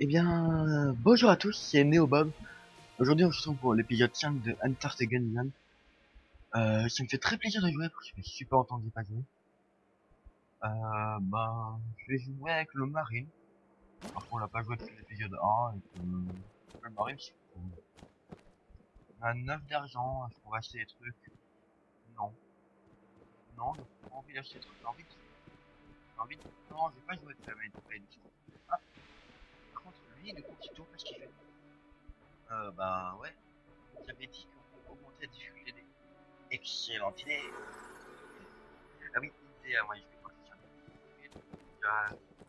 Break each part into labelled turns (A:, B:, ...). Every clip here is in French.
A: Eh bien, bonjour à tous, c'est Neobob. Aujourd'hui, on se retrouve pour l'épisode 5 de Enter Gunman. Ça me fait très plaisir de jouer parce que ça fait super longtemps que j'ai pas joué. Je vais jouer avec le Marine. Parce qu'on l'a pas joué depuis l'épisode 1 et que le Marine, c'est cool. On a 9 d'argent, est-ce qu'on va acheter des trucs? Non. Non, j'ai pas envie d'acheter des trucs, non, je vais pas jouer avec la manette du coup. Ah, par contre, lui, du coup, c'est toujours pas ce qu'il fait. Ouais. J'avais dit qu'on peut augmenter la difficulté des... Excellente idée. Ah oui, idée à moi, je vais pas ça.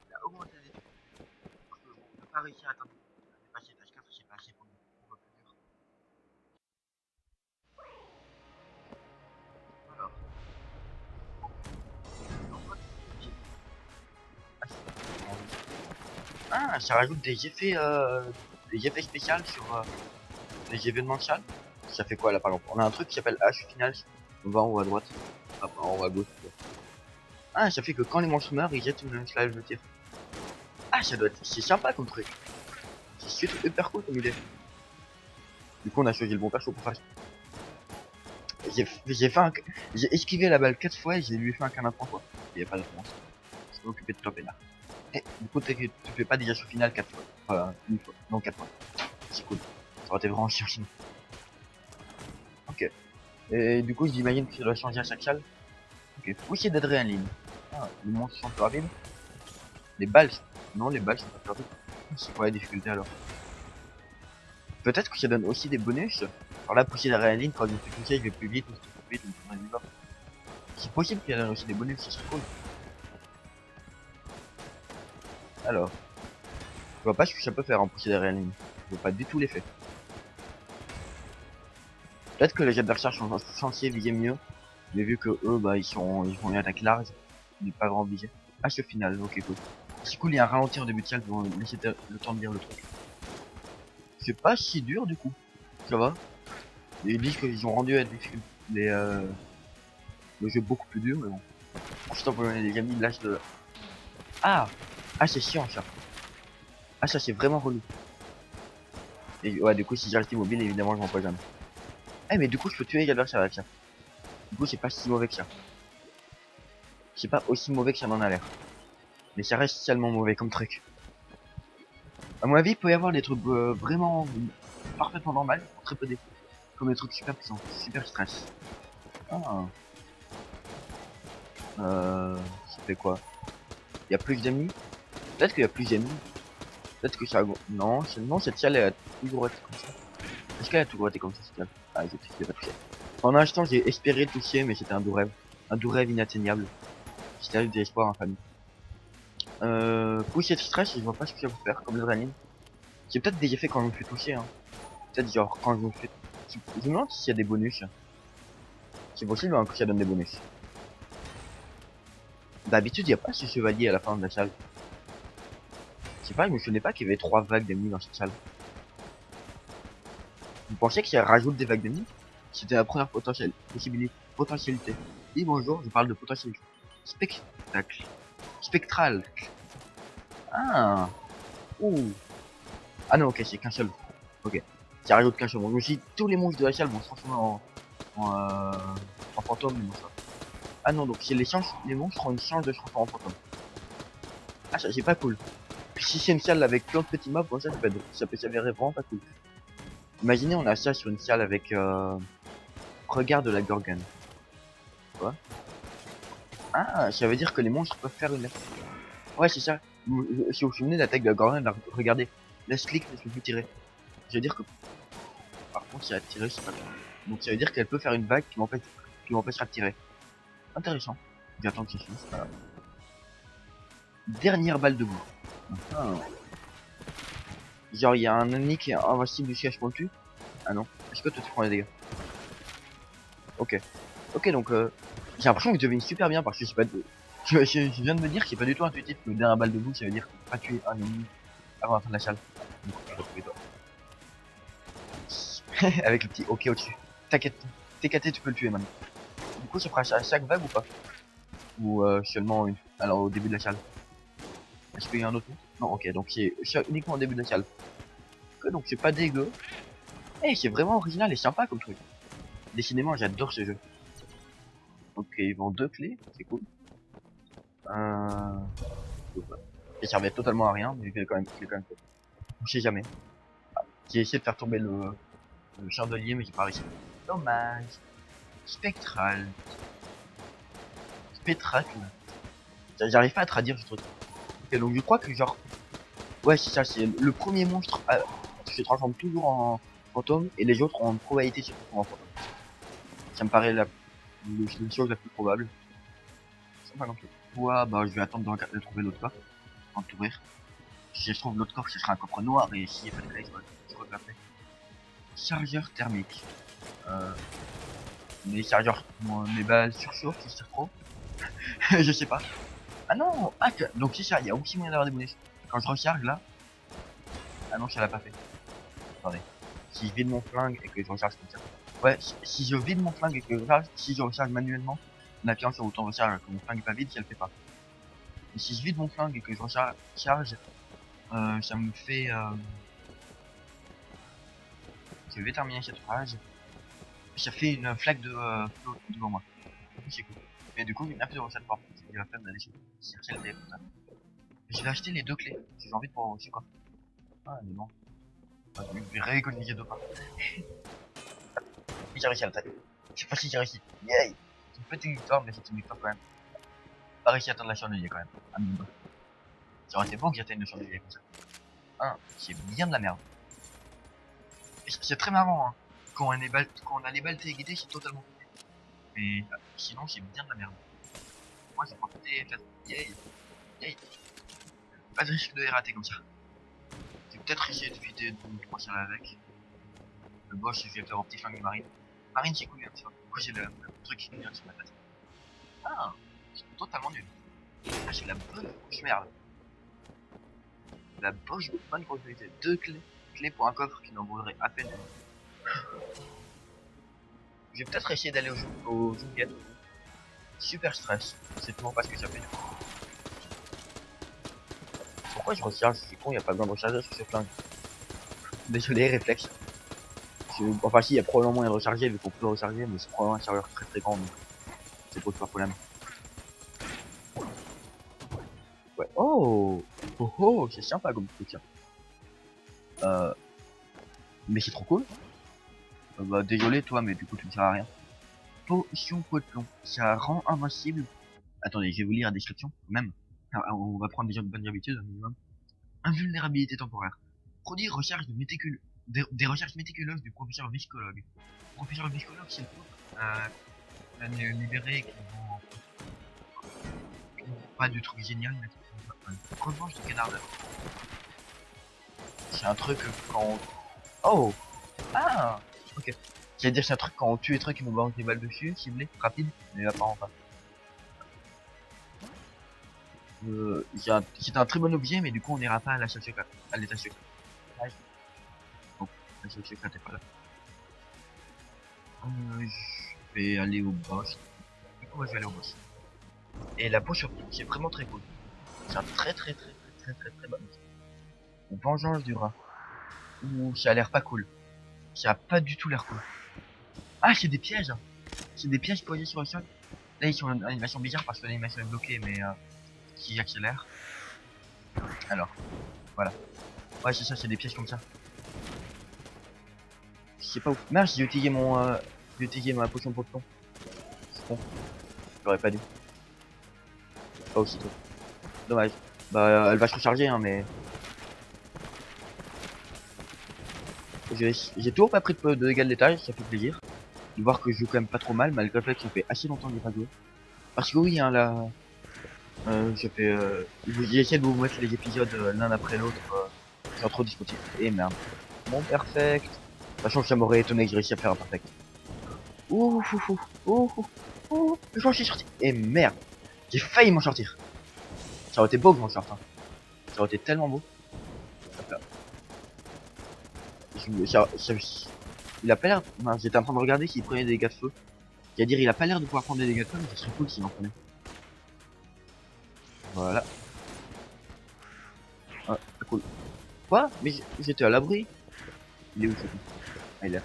A: Il a augmenté la difficulté. Parce que bon, on n'a pas réussi à atteindre. Dépasser l'étage 4, c'est pas assez pour le plus dur. Alors, ah, ça rajoute des effets spéciaux sur les événements de salle. Ça fait quoi là par exemple? On a un truc qui s'appelle H final. On va en haut à droite. Enfin, en haut à gauche. Ah, ça fait que quand les monstres meurent, ils jettent une slide de tir. Ah, ça doit être. C'est sympa comme truc. C'est surtout hyper cool comme idée. Du coup, on a choisi le bon perso pour faire ça. J'ai esquivé la balle 4 fois et j'ai lui fait un câlin 3 fois. Il n'y a pas de réponse. Je suis occupé de toi, pénard. Et du coup, tu fais pas déjà sur finale 4 fois. Enfin, une fois. Non, 4 fois. C'est cool. Ça aurait été vraiment chiant sinon. Ok. Et du coup, j'imagine que ça doit changer à chaque salle. Ok. Pousser d'adrénaline. Ah, les monstres sont plus rapides. Les balles. Non, les balles sont pas plus rapides. C'est quoi la difficulté alors? Peut-être que ça donne aussi des bonus. Alors là, pousser d'adrénaline, quand je me fais toucher, je vais plus vite, ou plus vite, ou plus vite. C'est possible qu'il y ait aussi des bonus, ça serait cool. Alors, je vois pas ce que ça peut faire en pousser derrière la ligne. Je vois pas du tout l'effet. Peut-être que les adversaires sont censés viser mieux, mais vu que eux, bah, ils font une attaque large, ils n'est pas vraiment visé. Ah, ce final, ok, cool. C'est cool, il y a un ralenti en début de salle pour laisser le temps de lire le truc. C'est pas si dur du coup. Ça va. Ils disent qu'ils ont rendu le jeu beaucoup plus dur, mais bon. Ensuite, pour les amis, lâche de... Ah! Ah, c'est chiant ça. Ah, ça c'est vraiment relou. Et ouais, du coup, si j'ai resté mobile, évidemment, je m'empoisonne. Eh, mais du coup, je peux tuer les adversaires avec ça. Du coup, c'est pas si mauvais que ça. C'est pas aussi mauvais que ça en a l'air. Mais ça reste tellement mauvais comme truc. À mon avis, il peut y avoir des trucs vraiment parfaitement normaux, très peu d'effets. Comme des trucs super puissants, super stress. Ah. Ça fait quoi? Il y a plus d'amis? Peut-être qu'il y a plus d'amis. Peut-être que ça... Non, non, cette salle, elle a toujours été comme ça. Est-ce qu'elle a toujours été comme ça, cette salle? Ah, j'ai pas touché. En un instant, j'ai espéré le toucher, mais c'était un doux rêve. Un doux rêve inatteignable. C'était avec des espoirs infâmes. Pousser de stress, je vois pas ce que ça peut faire comme l'adrénaline. C'est peut-être des effets quand je me fais toucher, hein. Peut-être genre quand je me fais... Je me demande s'il y a des bonus. C'est possible hein, que ça donne des bonus. D'habitude, il y a pas ce chevalier à la fin de la salle. Je sais pas, je me souvenais pas qu'il y avait 3 vagues d'ennemis dans cette salle. Vous pensez que ça rajoute des vagues d'ennemis? C'était la première potentialité. Oui, bonjour, je parle de potentialité. Spectacle. Spectral. Ah. Ouh. Ah non, ok, c'est qu'un seul. Ok. Ça rajoute qu'un seul. Bon, aussi, tous les monstres de la salle vont se transformer en fantôme, les monstres. Ah non, donc si les monstres ont une chance de se transformer en fantôme. Ah, ça, c'est pas cool. Puis si c'est une salle avec plein de petits mobs, bon, ça peut s'avérer vraiment pas cool. Imaginez, on a ça sur une salle avec regard de la Gorgone. Quoi? Ah, ça veut dire que les monstres peuvent faire une... Ouais, c'est ça. Si vous vous souvenez, l'attaque de la Gorgone, regardez. Laisse clic, laisse plus tirer. Ça veut dire que... Par contre, si elle a tiré, c'est pas bien. Donc ça veut dire qu'elle peut faire une vague qui m'empêchera de tirer. Intéressant. J'attends que ça finisse. Voilà. Dernière balle debout. Ah. Genre, il y a un ennemi qui est invincible du siège pointu. Ah non. Est-ce que toi tu prends les dégâts? Ok. Ok, donc j'ai l'impression que je devine super bien parce que c'est pas de... je viens de me dire qu'il est pas du tout intuitif que dernière balle debout, ça veut dire pas tuer un ennemi avant la fin de la salle. Donc, je vais retrouver toi. Avec le petit ok au-dessus. T'inquiète, t'es caté, tu peux le tuer maintenant. Du coup, ça fera à chaque vague ou pas? Ou seulement une... Alors au début de la salle. Est-ce qu'il y a un autre monstre? Non, ok, donc c'est uniquement au début de salle. Ok, donc c'est pas dégueu. Eh, c'est vraiment original et sympa comme truc. Décidément, j'adore ce jeu. Ok, ils vendent 2 clés, c'est cool. Ça servait totalement à rien, mais je l'ai quand même fait. On sait jamais. J'ai essayé de faire tomber le chandelier, mais j'ai pas réussi. Dommage. Spectral. Spectracle. J'arrive pas à traduire ce truc. Ok, donc je crois que genre... Ouais, c'est ça, c'est le premier monstre qui se transforme toujours en fantôme, et les autres ont une probabilité de se transformer en fantôme. Ça me paraît la chose la plus probable. C'est pas non plus. Ouais, bah je vais attendre de trouver l'autre coffre, en t'ouvrir. Si je trouve l'autre coffre, ce sera un coffre noir, et s'il n'y a pas de clé, je regarderai. Chargeur thermique. Mes chargeurs, mes balles surchauffe, si c'est trop. Je sais pas. Ah non, donc c'est ça, il y a aussi moyen d'avoir des bonus. Quand je recharge là. Ah non, ça l'a pas fait. Attendez. Si je vide mon flingue et que je recharge comme ça. Ouais, si je vide mon flingue et que je recharge, si je recharge manuellement, en appuyant sur le bouton recharge, que mon flingue est pas vide, ça le fait pas. Et si je vide mon flingue et que je recharge, ça me fait... Je vais terminer cette phrase. Ça fait une flaque de flot devant moi. C'est cool. Mais du coup, il y a plus de recettes par contre. C'est la peine d'aller chercher le téléphone. Je vais acheter les 2 clés. J'ai envie de pouvoir aussi quoi. Ah, mais bon. Je vais rééconomiser 2 pas. J'ai réussi à le taper. Je sais pas si j'ai réussi. Yay! C'est une petite victoire, mais c'est une victoire quand même. Pas réussi à atteindre la chandelier quand même. Un minimum. Ça aurait été bon que j'atteigne le chandelier comme ça. C'est bien de la merde. C'est très marrant, hein. Quand on a les balles téléguidées, c'est totalement fou. Mais sinon, c'est bien de la merde. Moi, j'ai profité. Yay! Yay! Pas de risque de les rater comme ça. J'ai peut-être essayé d'éviter de me croiser avec. Le boss, je vais faire au petit flingue marine. Marine, c'est cool, hein, tu vois. Pourquoi j'ai le truc qui vient sur ma tête? Ah, c'est totalement nul. Ah, j'ai la bonne grosse merde. La bonne grosse vérité. 2 clés pour un coffre qui n'en vaudrait à peine. Je vais peut-être essayer d'aller au Jungle. Super stress. C'est toujours pas ce que ça fait. Pourquoi je recharge? C'est con, y a pas besoin de recharger sur ce flingue. Désolé, réflexe. Enfin, si, il y a probablement moyen de recharger vu qu'on peut recharger, mais c'est probablement un serveur très très grand donc c'est pose pas problème. Ouais. Oh, oh, oh, c'est sympa comme truc. Mais c'est trop cool. Bah désolé toi, mais du coup tu ne sers à rien. Potion potelon, ça rend invincible. Attendez, je vais vous lire la description même. Alors, on va prendre déjà de bonnes habitudes un minimum. Invulnérabilité temporaire. Produit recherche de des recherches méticuleuses du professeur viscologue. Le professeur viscologue, c'est le libéré qui vont pas du truc génial, mais revanche de canard. C'est un truc quand on... Oh. Ah. Ok. J'allais dire c'est un truc quand on tue les trucs qui nous balancent des balles dessus, ciblé, rapide, mais apparemment pas. C'est un très bon objet, mais du coup on n'ira pas à la salle secrète, à l'étage secret. Donc la salle secrète est pas là. Je vais aller au boss. Du coup moi je vais aller au boss. Et la potion, c'est vraiment très cool. C'est un très bon. Vengeance du rat. Ouh, ça a l'air pas cool. Ça a pas du tout l'air cool. Ah, c'est des pièges. C'est des pièges posés sur le sol. Là, ils sont en animation bizarre parce que l'animation est bloquée, mais qui accélère. Alors, voilà. Ouais, c'est ça, c'est des pièges comme ça. C'est pas ouf. Merde, j'ai utilisé ma potion de potion. C'est con. J'aurais pas dû. Pas aussitôt. Dommage. Bah, elle va se recharger, hein, mais... J'ai toujours pas pris de dégâts de l'étage, ça fait plaisir. De voir que je joue quand même pas trop mal, malgré le fait que ça fait assez longtemps que j'ai pas joué. Parce que oui, hein, là... j'ai essayé de vous mettre les épisodes l'un après l'autre, sans trop discuter. Et merde. Bon, perfect. De toute façon, ça m'aurait étonné que j'ai réussi à faire un perfect. Ouh, ouh, ouh, ouh, ouh, je m'en suis sorti. Et merde. J'ai failli m'en sortir. Ça aurait été beau que je m'en sorte. Hein. Ça aurait été tellement beau. Il a pas l'air... J'étais en train de regarder s'il prenait des dégâts de feu. C'est-à-dire, il a pas l'air de pouvoir prendre des dégâts de feu, mais ça serait cool s'il en prenait. Voilà. faut... Quoi? Mais j'étais à l'abri. Il est où, ce coup? Ah, il est là.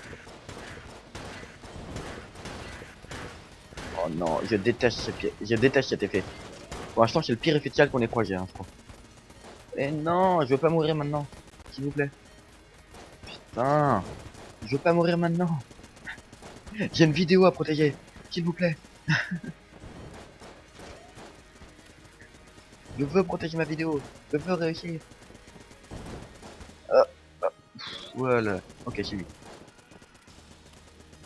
A: Oh non, je déteste cet effet. Pour l'instant, c'est le pire effet de salle qu'on ait croisé, hein, je crois. Eh non, je veux pas mourir maintenant. S'il vous plaît. Putain. Je veux pas mourir maintenant. J'ai une vidéo à protéger. S'il vous plaît. Je veux protéger ma vidéo. Je veux réussir. Ah, ah, voilà. Ok, c'est lui.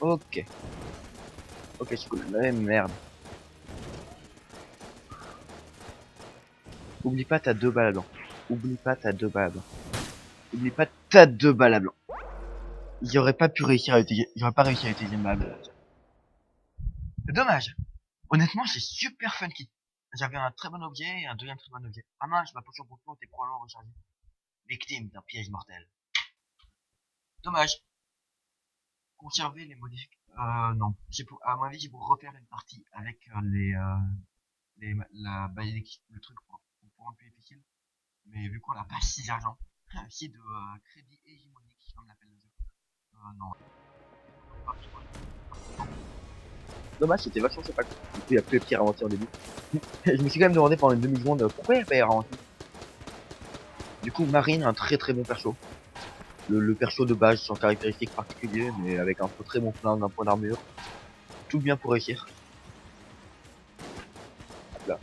A: Ok. Ok, c'est cool. Mais merde. Oublie pas t'as 2 balles à blanc. Oublie pas t'as 2 balles à blanc. Oublie pas t'as 2 balles à blanc. J'aurais pas pu réussir à utiliser. J'aurais pas réussi à utiliser ma balle. Dommage. Honnêtement, c'est super funky. J'avais un très bon objet et un deuxième très bon objet. Ah mince, ma potion pour était probablement rechargée. Victime d'un piège mortel. Dommage. Conserver les modifications. Non. À mon avis, j'ai pour refaire une partie avec le truc pour un peu difficile. Mais vu qu'on n'a pas 6 argent, c'est de crédit hégémonique, comme l'appelle le jeu. Non. Dommage, c'était vachement sympa. Du coup, il y a plus les petits ralentis en début. Je me suis quand même demandé pendant une demi-seconde pourquoi il n'y a pas les ralentis. Du coup, Marine, un très très bon perso. Le perso de base sans caractéristiques particulières, mais avec un très bon flingue, un point d'armure. Tout bien pour réussir. Hop là.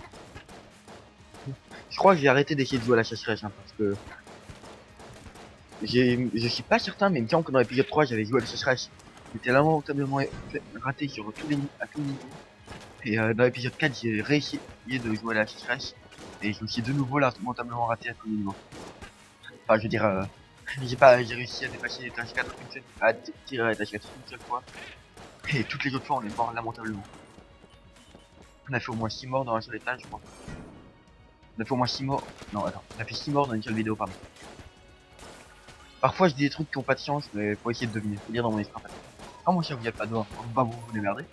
A: Je crois que j'ai arrêté d'essayer de jouer à la chasseresse, hein, parce que je suis pas certain, mais il me semble que dans l'épisode 3 j'avais joué à la chasseresse. J'étais lamentablement raté sur tous les à tous les niveaux. Et dans l'épisode 4 j'ai réussi de jouer à la chasseresse. Et je me suis de nouveau lamentablement raté à tous les niveaux. Enfin je veux dire, j'ai réussi à dépasser les tâches 4 une seule, à tirer la tâche 4 une seule fois. Et toutes les autres fois on est mort lamentablement. On a fait au moins 6 morts dans un seul étage je crois. On a fait au moins 6 morts. Non attends, on a fait 6 morts dans une seule vidéo pardon. Parfois je dis des trucs qui ont pas de chance, mais faut essayer de deviner, faut dire dans mon esprit en fait. Ah mon cher vous y êtes pas devant, bah vous démerdez.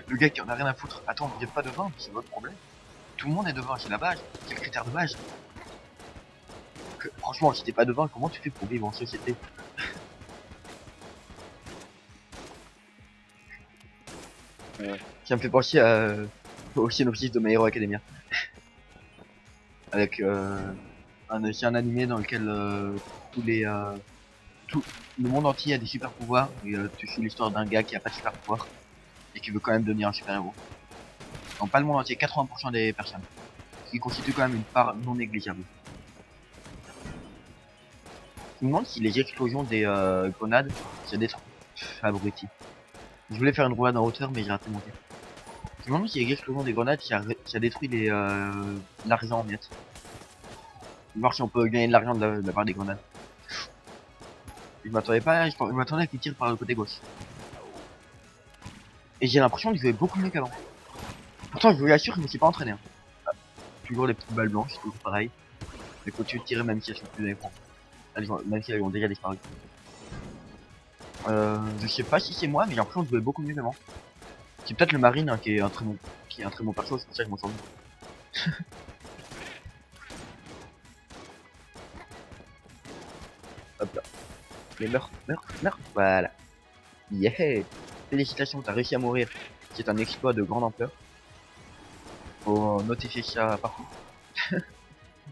A: Le gars qui en a rien à foutre, attends vous y êtes pas devant, c'est votre problème. Tout le monde est devant, c'est la base, c'est le critère de base. Franchement si t'es pas devant, comment tu fais pour vivre en société? Ça me fait penser au synopsis de My Hero Academia. Avec c'est un animé dans lequel tous les tout le monde entier a des super pouvoirs et tu suis l'histoire d'un gars qui a pas de super pouvoir et qui veut quand même devenir un super héros. Non pas le monde entier, 80% des personnes. Ce qui constitue quand même une part non négligeable. Je me demande si les explosions des grenades, ça détruit. Abruti. Je voulais faire une roulade en hauteur mais j'ai raté mon tir. Je me demande si les explosions des grenades, ça détruit l'argent en miettes. Voir si on peut gagner de l'argent de la part des grenades. Je m'attendais pas, je m'attendais à qu'ils tirent par le côté gauche. Et j'ai l'impression de jouer beaucoup mieux qu'avant. Pourtant, je vous assure, je me suis pas entraîné. Hein. Ah, toujours les petites balles blanches, toujours pareil. Mais continue de tirer même si elles sont plus dans les points. Même si elles ont déjà disparu. Je sais pas si c'est moi, mais j'ai l'impression de jouer beaucoup mieux qu'avant. C'est peut-être le marine hein, qui est un très bon perso, c'est pour ça que je m'en sors bien. Hop là. Mais meurs, voilà. Yeah. Félicitations, t'as réussi à mourir. C'est un exploit de grande ampleur. Faut notifier ça partout.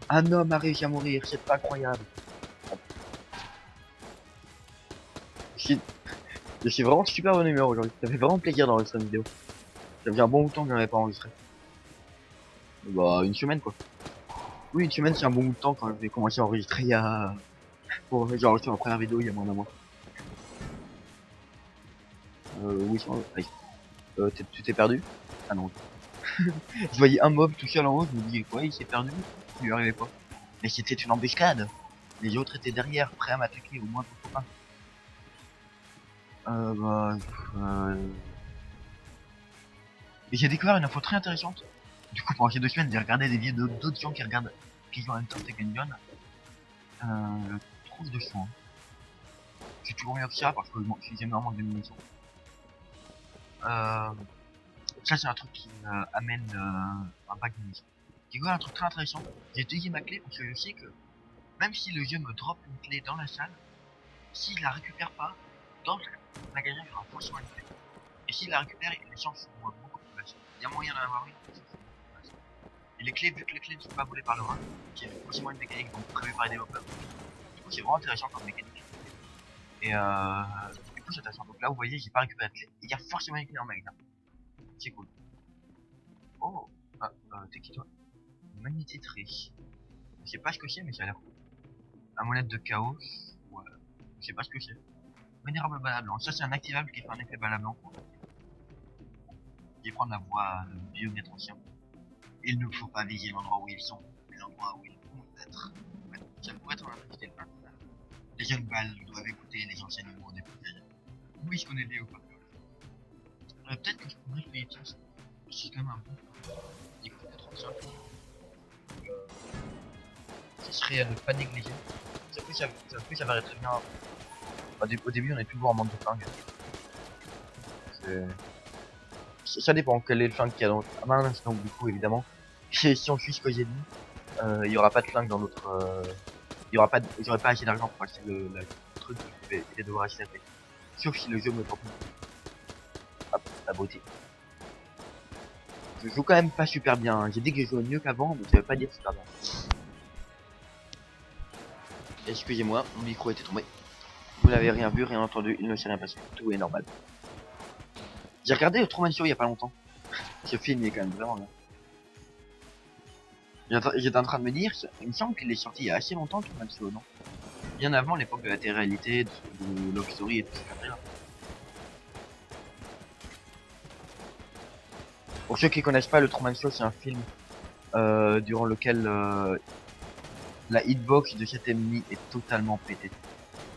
A: Un homme a réussi à mourir, c'est pas incroyable. Je suis vraiment super bonne humeur aujourd'hui. Ça fait vraiment plaisir d'enregistrer une vidéo. Ça faisait un bon bout de temps que j'en avais pas enregistré. Bah, une semaine quoi. Oui, une semaine c'est un bon bout de temps quand j'ai commencé à enregistrer il y a... J'ai enregistré ma première vidéo il y a moins d'un mois. Oui, tu t'es perdu? Ah non. Je voyais un mob tout seul en haut, je me disais quoi, il s'est perdu? Il lui arrivait pas. Mais c'était une embuscade. Les autres étaient derrière, prêts à m'attaquer au moins pour copain. Bah... Et j'ai découvert une info très intéressante. Du coup, pendant ces 2 semaines, j'ai regardé des vidéos d'autres gens qui jouent à Enter the Gungeon. Trouve de soin. J'ai toujours mieux que ça parce que je suis jamais en manque de munitions. Ça, c'est un truc qui amène un pack de munitions. J'ai découvert un truc très intéressant. J'ai utilisé ma clé parce que je sais que même si le jeu me drop une clé dans la salle, s'il la récupère pas, dans le magasin il y aura forcément une clé. Et s'il la récupère, les chances sont beaucoup plus basses. Il y a moyen d'en avoir une. Et les clés, vu que les clés ne sont pas volées par le rat, qui est forcément une mécanique donc prévue par les développeurs. Du coup c'est vraiment intéressant comme mécanique. Et du coup c'est intéressant. Donc là vous voyez j'ai pas récupéré la clé. Il y a forcément une clé dans le magasin. C'est cool. Oh, t'es qui toi? Magnététrie. Je sais pas ce que c'est mais ça a l'air cool. Amulette de chaos. Ouais. Je sais pas ce que c'est. Vénérable balade blanc. Ça c'est un activable qui fait un effet balade blanc. Je vais prendre la voix de vieux maître ancien. Il ne faut pas viser l'endroit où ils sont, mais l'endroit où ils vont être. Ça pourrait être un activité de fin. Les jeunes balles doivent écouter les enseignements des plus vieilles. Oui, je connais des ou pas. Peut-être que je pourrais payer de ça. C'est quand même un bon. Il coûte 35. Ce serait à ne pas négliger. Ça va très bien. Au début, on est toujours en manque de flingues. Ça dépend quel est le flingue qu'il y a dans l'autre. Ah mince, donc du coup, évidemment, si on suit ce que j'ai dit, il y aura pas de flingue dans l'autre. J'aurais pas assez d'argent pour acheter le truc et devoir acheter la clé. Sauf si le jeu me tente. Hop, la beauté. Je joue quand même pas super bien. Hein. J'ai dit que je jouais mieux qu'avant, mais ça veut pas dire super bien. Excusez-moi, mon micro était tombé. Vous n'avez rien vu, rien entendu, il ne s'est rien passé. Tout est normal. J'ai regardé le Truman Show il y a pas longtemps. Ce film est quand même vraiment bien. J'étais en train de me dire, il me semble qu'il est sorti il y a assez longtemps, Truman Show, non? Bien avant l'époque de la télé-réalité, de Love Story et tout ça. Pour ceux qui connaissent pas, le Truman Show, c'est un film durant lequel la hitbox de cet ennemi est totalement pétée.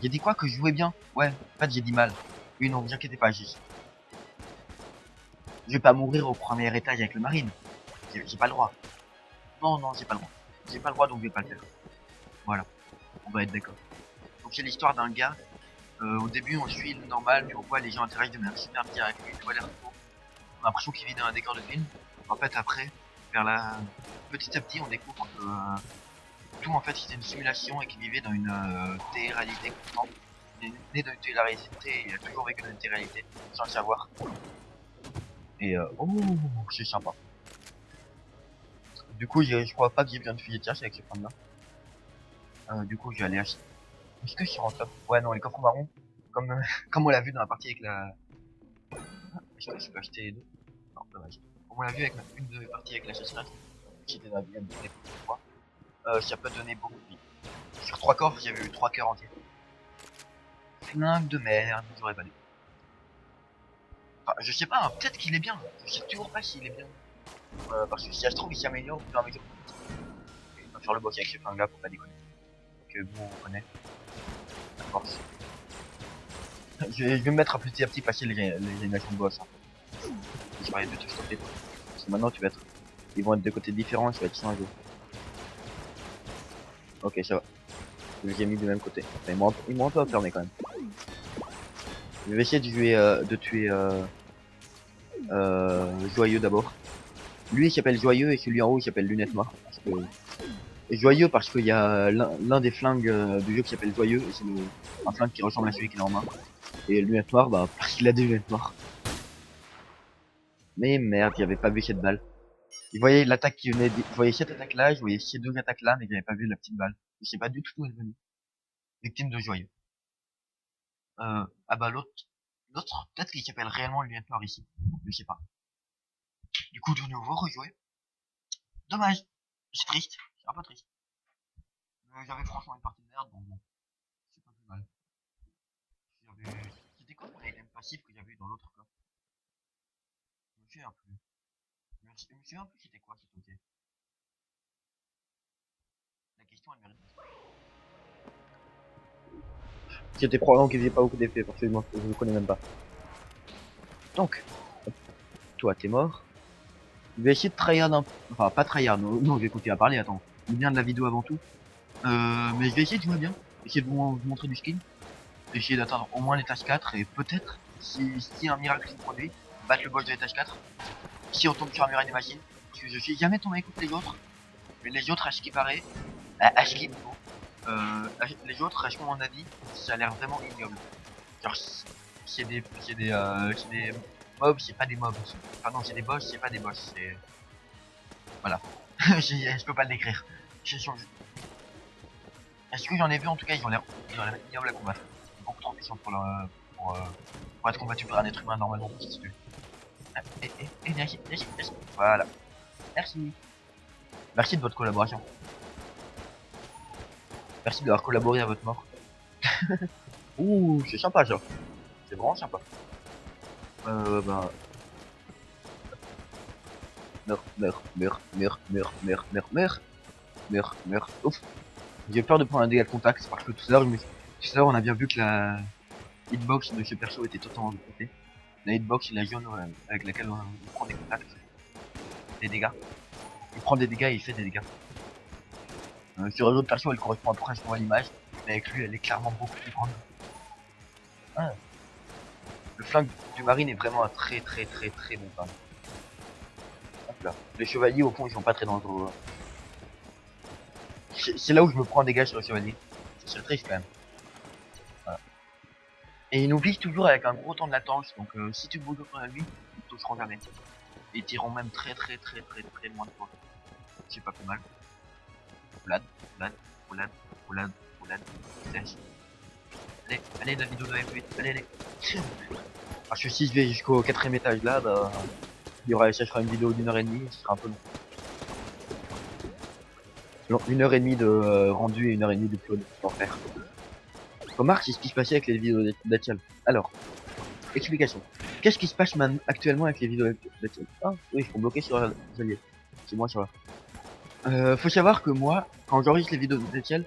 A: J'ai dit quoi? Que je jouais bien? Ouais, en fait j'ai dit mal. Oui non, vous inquiétez pas, je vais pas mourir au premier étage avec le marine. J'ai pas le droit. Non, non, j'ai pas le droit. J'ai pas le droit donc je vais pas le faire. Voilà, on va être d'accord. Donc c'est l'histoire d'un gars. Au début on suit le normal, mais on voit les gens interagissent de manière super bizarre avec lui, tout a l'air faux. On a l'impression qu'il vit dans un décor de film. En fait après, petit à petit on découvre que tout en fait c'était une simulation et qu'il vivait dans une télé-réalité constante. Il est né dans une télé-réalité et il a toujours vécu dans une télé-réalité sans le savoir. Et oh, c'est sympa. Du coup, je crois pas que j'ai besoin de fusil de chasse avec ce point là. Du coup, je vais aller acheter. Est-ce que je suis en top? Ouais, non, les coffres marrons, comme, comme on l'a vu dans la partie avec la. Est-ce que je peux acheter les deux? Non, dommage. Comme on l'a vu avec une de mes parties avec la chasseresse, qui était dans la VM de l'époque, ça peut donner beaucoup de vie. Sur 3 coffres, j'avais eu 3 cœurs entiers. Flingue de merde, j'aurais pas dû. Enfin, je sais pas, hein, peut-être qu'il est bien. Je sais toujours pas s'il est bien. Parce que si ça se trouve, il s'améliore au fur et à mesure. On va faire le boss avec ce flingue là pour pas déconner. Que bon, on connaît. La force. Je vais me mettre à petit passer les animations de boss. Hein. Je vais de te stopper. Parce que maintenant, ils vont être de côtés différents, ça va être changé. Ok, ça va. J'ai mis du même côté. Enfin, ils m'ont un peu enfermé quand même. Je vais essayer de tuer Joyeux d'abord. Lui il s'appelle Joyeux et celui en haut il s'appelle Lunette Noire. Joyeux parce qu'il y a l'un des flingues du jeu qui s'appelle Joyeux et c'est un flingue qui ressemble à celui qu'il a en main. Et Lunette Noire bah parce qu'il a des lunettes noires. Mais merde, j'avais pas vu cette balle. Je voyais l'attaque qui venait, je voyais cette attaque là, je voyais ces deux attaques là, mais j'avais pas vu la petite balle. Je sais pas du tout où elle venait. Victime de Joyeux. Ah bah l'autre, peut-être qu'il s'appelle réellement Lunette Noire ici. Je sais pas. Du coup, de nouveau rejouer. Dommage. C'est triste. C'est un peu triste. J'avais franchement une partie de merde, donc bon. C'est pas plus mal. C'était quoi mon item passif que j'avais eu dans l'autre cas? Je me souviens plus. Je me souviens plus c'était quoi cet objet. La question elle mérite. C'était probablement qu'il faisait pas beaucoup d'effets, parce que je ne connais même pas. Donc, toi t'es mort. Je vais essayer de tryhard un peu. Enfin, pas tryhard, non, je vais continuer à parler, attends. Bien de la vidéo avant tout. Mais je vais essayer de jouer bien. Essayer de vous montrer du skin. Essayer d'atteindre au moins l'étage 4 et peut-être, si un miracle se produit, battre le boss de l'étage 4. Si on tombe sur un muraille des machines. Parce que je suis jamais tombé contre les autres. Mais les autres, à ce qui paraît, à ce qui les autres, à ce qu'on a dit, ça a l'air vraiment ignoble. Genre, c'est des mobs, c'est pas des mobs. Pardon, c'est des boss, c'est pas des boss. C'est voilà. Je peux pas le décrire. Est-ce que j'en ai vu en tout cas, ils ont l'air ignobles à combattre. Beaucoup trop puissants pour, pour être combattu par un être humain normalement. Merci, merci, merci. Voilà. Merci. Merci de votre collaboration. Merci d'avoir collaboré à votre mort. Ouh, c'est sympa ça. C'est vraiment sympa. Bah. Meurs. Ouf. J'ai peur de prendre un dégât de contact parce que tout à l'heure, on a bien vu que la hitbox de ce perso était totalement pétée. La hitbox, c'est la zone avec laquelle on prend des contacts, des dégâts. Il prend des dégâts et il fait des dégâts. Sur un autre perso, elle correspond à peu près à l'image, mais avec lui, elle est clairement beaucoup plus grande. Ah. Le flingue du marine est vraiment un très bon flingue. Hop là. Les chevaliers, au fond, ils sont pas très dangereux. C'est là où je me prends des dégâts sur le chevalier. C'est triste quand même. Voilà. Et ils nous visent toujours avec un gros temps de latence, donc si tu bouges contre lui, ils te toucheront jamais. Et ils tireront même très loin de toi. C'est pas plus mal. Roulade, roulade. Allez, la vidéo doit aller plus vite. Allez. Parce que si je vais jusqu'au 4ème étage là, bah, ça sera une vidéo d'1h30, ce sera un peu long. 1h30 de rendu et 1h30 de upload, l'enfer. Remarque, c'est ce qui se passait avec les vidéos d'Atial. Alors, explication. Qu'est-ce qui se passe actuellement avec les vidéos d'Atial? Ah, oui, ils sont bloqués sur les alliés. C'est moi, ça va. Faut savoir que moi, quand j'enregistre les vidéos d'Atial,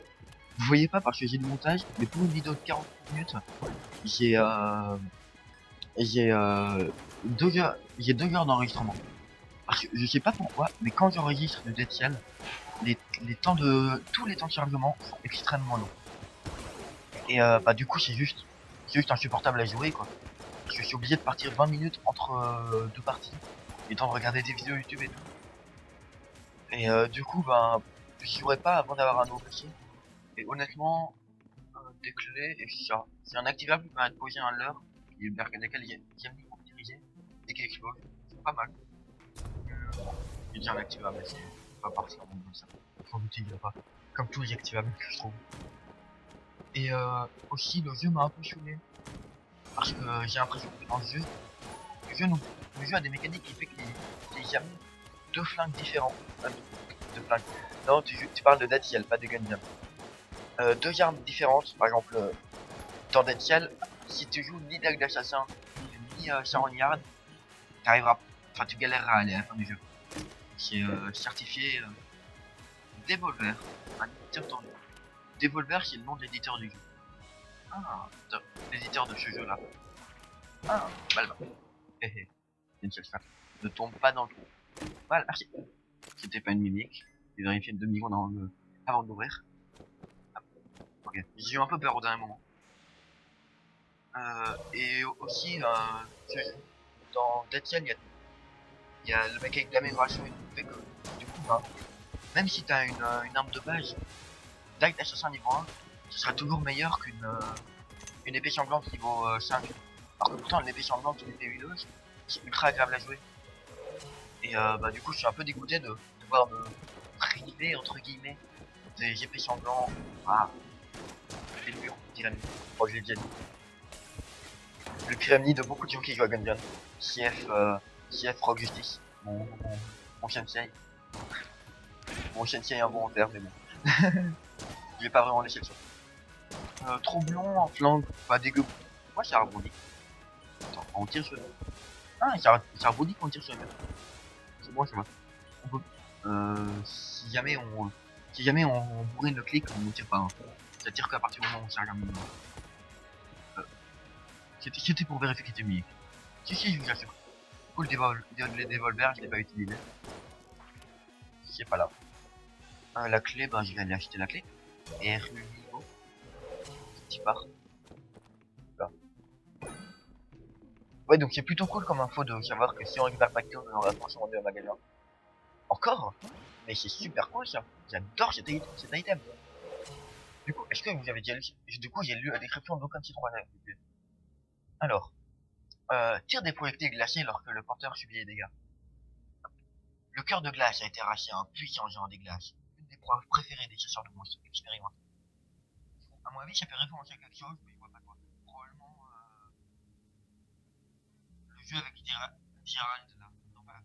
A: vous voyez pas parce que j'ai du montage, mais pour une vidéo de 40 minutes, j'ai 2 heures d'enregistrement. Parce que je sais pas pourquoi, mais quand j'enregistre du Dead Cell, tous les temps de chargement sont extrêmement longs. Et bah du coup c'est juste insupportable à jouer quoi. Parce que je suis obligé de partir 20 minutes entre deux parties, et temps de regarder des vidéos YouTube et tout. Et du coup ben je jouerai pas avant d'avoir un nouveau PC. Et honnêtement, des clés et ça. C'est un activable qui permet de poser un leurre vers lequel il y a mis pour diriger et qui explose. C'est pas mal. Il dit un activable, c'est pas particulièrement comme ça. Sans doute il pas. Comme tous les activables que je trouve. Et aussi le jeu m'a un peu saoulé. Parce que j'ai l'impression que dans le jeu a des mécaniques qui fait qu'il y a deux flingues différents. Deux flingues. Non, tu parles de Dead Cell, pas de Gunjam. Deux armes différentes, par exemple dans Dead Cell, si tu joues ni Dague d'Assassin, ni Charognard, tu galéreras à aller à la fin du jeu. C'est certifié Devolver, un éditeur tendu. Devolver, c'est le nom de l'éditeur du jeu. Ah, l'éditeur de ce jeu-là. Ah, Valve. Hé hé, ne tombe pas dans le trou. Voilà, merci. C'était pas une mimique. J'ai vérifié une demi-seconde avant d'ouvrir. Ok, j'ai eu un peu peur au dernier moment. Et aussi, dans Dead Cell, il y a le mec avec l'amélioration et tout, fait que du coup, bah, même si t'as une arme de base, dague d'assassin niveau 1, ce sera toujours meilleur une épée sanglante niveau 5. Alors que pourtant, l'épée sanglante, une épée huileuse, c'est ultra agréable à jouer. Et bah du coup, je suis un peu dégoûté de devoir me priver, entre guillemets, des épées sanglantes. Ah, des murs, tyrannie. Oh, je l'ai déjà dit. Le pire ennemi de beaucoup de gens qui jouent à Gungeon. CF Rock Justice. Mon sensei. Mon sensei involontaire, mais bon. Je vais pas vraiment laisser le son. Troublon en flanc, pas dégueu. Moi, c'est rebondit. Attends, on tire sur le. Ah, c'est rebondit quand on tire sur le mur. C'est bon, ça va. On peut. Si jamais on bourrine le clic, on ne tire pas. Hein. Ça tire qu'à partir du moment où on charge un minimum. C'était pour vérifier qu'il était mis. Si, je vous assure. Du coup, le dévolver, je l'ai pas utilisé. C'est pas là. La clé, bah, je vais aller acheter la clé. Et RU niveau. Petit part. Là. Ouais, donc c'est plutôt cool comme info de savoir que si on récupère pas de clé, on aura forcément un magasin. Encore? Mais c'est super cool ça. J'adore cet item. Du coup, est-ce que vous avez déjà lu... Du coup, j'ai lu la description d'aucun de ces trois. Alors, tire des projectiles glacés lorsque le porteur subit des dégâts. Le cœur de glace a été arraché à un puissant géant des glaces. Une des proies préférées des chasseurs de monstres expérimentés. À mon avis, ça fait référence à quelque chose, mais je vois pas quoi. Probablement le jeu avec Gerald là. Non, voilà.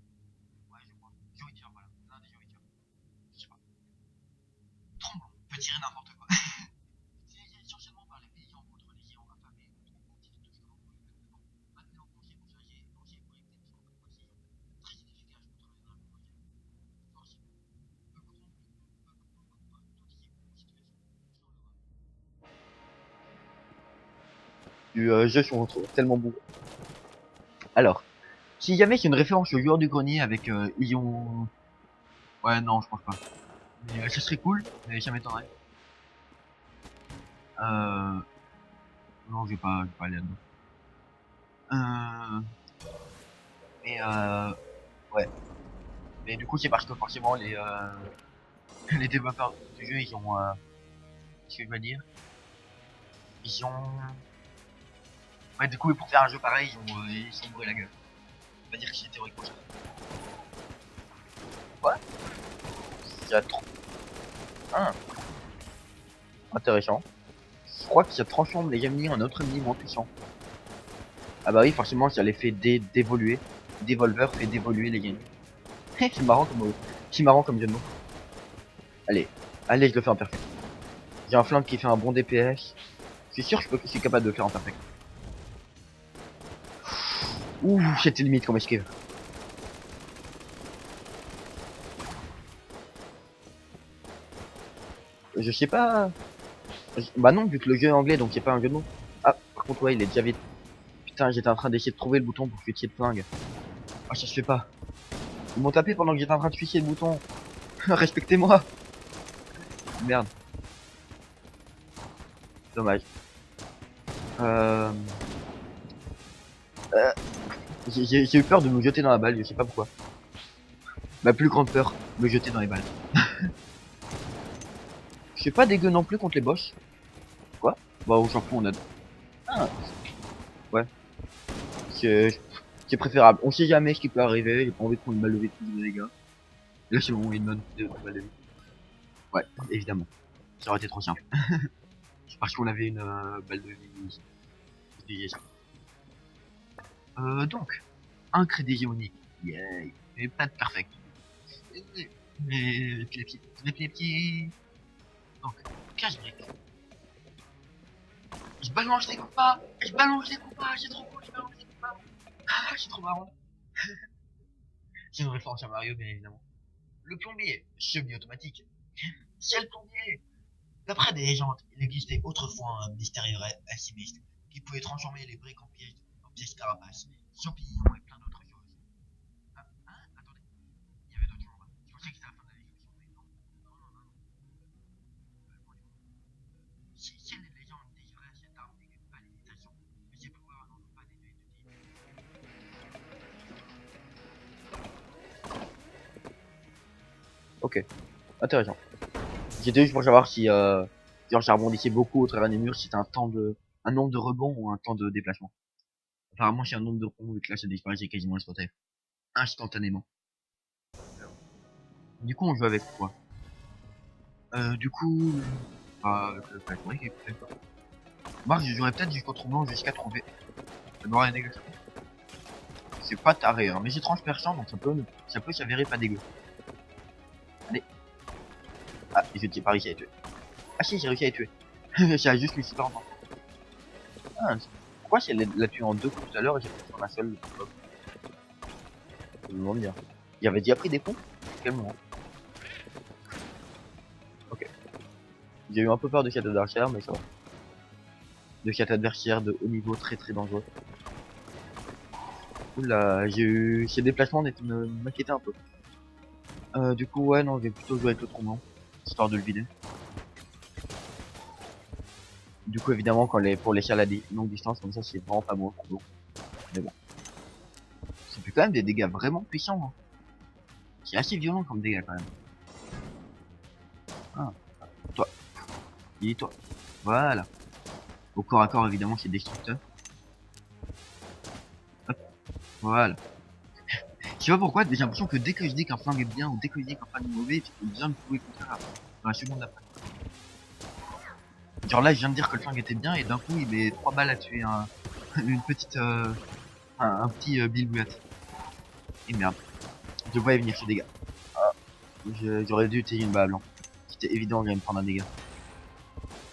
A: Ouais, je crois. Joytier, voilà. L'un des Joytier. Je sais pas. Tromblon peut tirer n'importe quoi. C'est essentiellement par les paysans contre les géants affamés. Tromblon tire tout ce que l'on peut exactement. Maintenant, conseil pour charger, lancier collecté de contre précision. Très inefficace contre les dragons moyens. Forcément. Peu corrompu. Peu tout y est pour une situation. Sans le du jeu sont tellement beaux. Alors, si jamais c'est une référence au joueur du grenier avec Ion... Ouais, non, je pense pas. Mais ça serait cool, mais ça m'étonnerait. Non, je vais pas aller là-dedans. Mais ouais. Mais du coup, c'est parce que forcément les développeurs du jeu, ils ont... qu'est-ce que je veux dire? Ils ont... Ouais, du coup, pour faire un jeu pareil, ils sont bourrés la gueule. On va dire que c'est théoriquement ça. Quoi? Il y a trop... Ah, intéressant. Je crois que ça transforme les ennemis en autres ennemis moins puissants. Ah bah oui, forcément, ça les fait d'évoluer. Devolver fait d'évoluer les ennemis. C'est marrant comme jeu de mots. Allez, allez, je le fais en perfect. J'ai un flingue qui fait un bon DPS. Je suis sûr que je suis capable de le faire en perfect. Ouh, c'était limite comme esquive. Je sais pas. Bah non, vu que le jeu est anglais, donc c'est pas un jeu de mots. Ah, par contre, ouais, il est déjà vite. Putain, j'étais en train d'essayer de trouver le bouton pour switcher de flingue. Ah, ça se fait pas. Ils m'ont tapé pendant que j'étais en train de switcher le bouton. Respectez-moi. Merde. Dommage. Euh... euh, J'ai eu peur de me jeter dans la balle, je sais pas pourquoi. Ma plus grande peur, me jeter dans les balles. Je suis pas dégueu non plus contre les boss. Quoi? Bah, on s'en fout, on a... Ah, ouais. C'est c'est préférable. On sait jamais ce qui peut arriver, j'ai pas envie de prendre une balle de vie de dégâts. Là, c'est bon, une bonne balle de vie. Ouais, évidemment. Ça aurait été trop simple. C'est parce qu'on avait une balle de vie. C'était ça. Donc, un crédit géonique. Yay. Et pas de perfect. Mais les pieds. Donc, cache brique. Je balance les compas. Je balance les compas. C'est trop cool. Je balance les compas. Ah, c'est trop marrant. C'est une référence à Mario, bien évidemment. Le plombier, semi-automatique. C'est le plombier. D'après des légendes, il existait autrefois un mystérieux alchimiste qui pouvait transformer les briques en pièces carapaces, champignons et plein d'autres choses. Ah, hein? Attendez, il y avait d'autres choses. Je pensais que c'était la fin de la description, mais non. Non, non, non, non. Si les légendes délivraient cette arme à l'imitation, mais ses pouvoirs n'en ont pas déduit de dire. Ok, intéressant. J'étais juste pour savoir si genre ça rebondissait beaucoup au travers des murs, si c'était un nombre de rebonds ou un temps de déplacement. Apparemment c'est un nombre de rebonds et que là ça disparaissait quasiment instantanément. Du coup on joue avec quoi? Du coup avec le flash brick écoutez. Moi je jouerais peut-être jusqu'au trou blanc jusqu'à trouver. Ça doit rien dégueu. C'est pas taré hein, mais c'est transperçant donc ça peut s'avérer pas dégueu. Allez. Ah j'ai pas réussi à les tuer. Ah si j'ai réussi à les tuer. Ça a juste mis super longtemps. Ah, pourquoi si elle l'a tué en deux coups tout à l'heure et j'ai fait sur un seul hop. Je me demande bien. Il avait déjà pris des coups? Quel moment? Ok. J'ai eu un peu peur de cet adversaire, mais ça va. De cet adversaire de haut niveau très très dangereux. Oula, j'ai eu... Ces déplacements m'inquiétaient un peu. Du coup, ouais, non, je vais plutôt jouer avec le trombon. Histoire de le vider. Du coup, évidemment, pour les chars à longue distance, comme ça, c'est vraiment pas bon. Mais bon. Ça fait quand même des dégâts vraiment puissants. Hein. C'est assez violent comme dégâts quand même. Et toi. Voilà. Au corps à corps, évidemment, c'est destructeur. Hop. Voilà. Je sais pas pourquoi, j'ai l'impression que dès que je dis qu'un flingue est bien ou dès que je dis qu'un flingue est mauvais, j'ai besoin de prouver le contraire dans la seconde d'après. Genre là, je viens de dire que le flingue était bien et d'un coup, il met 3 balles à tuer une petite, un petit billboulette. Et merde. Je voyais venir ce dégât. Ah, j'aurais dû utiliser une balle blanc. C'était évident qu'il allait me prendre un dégât.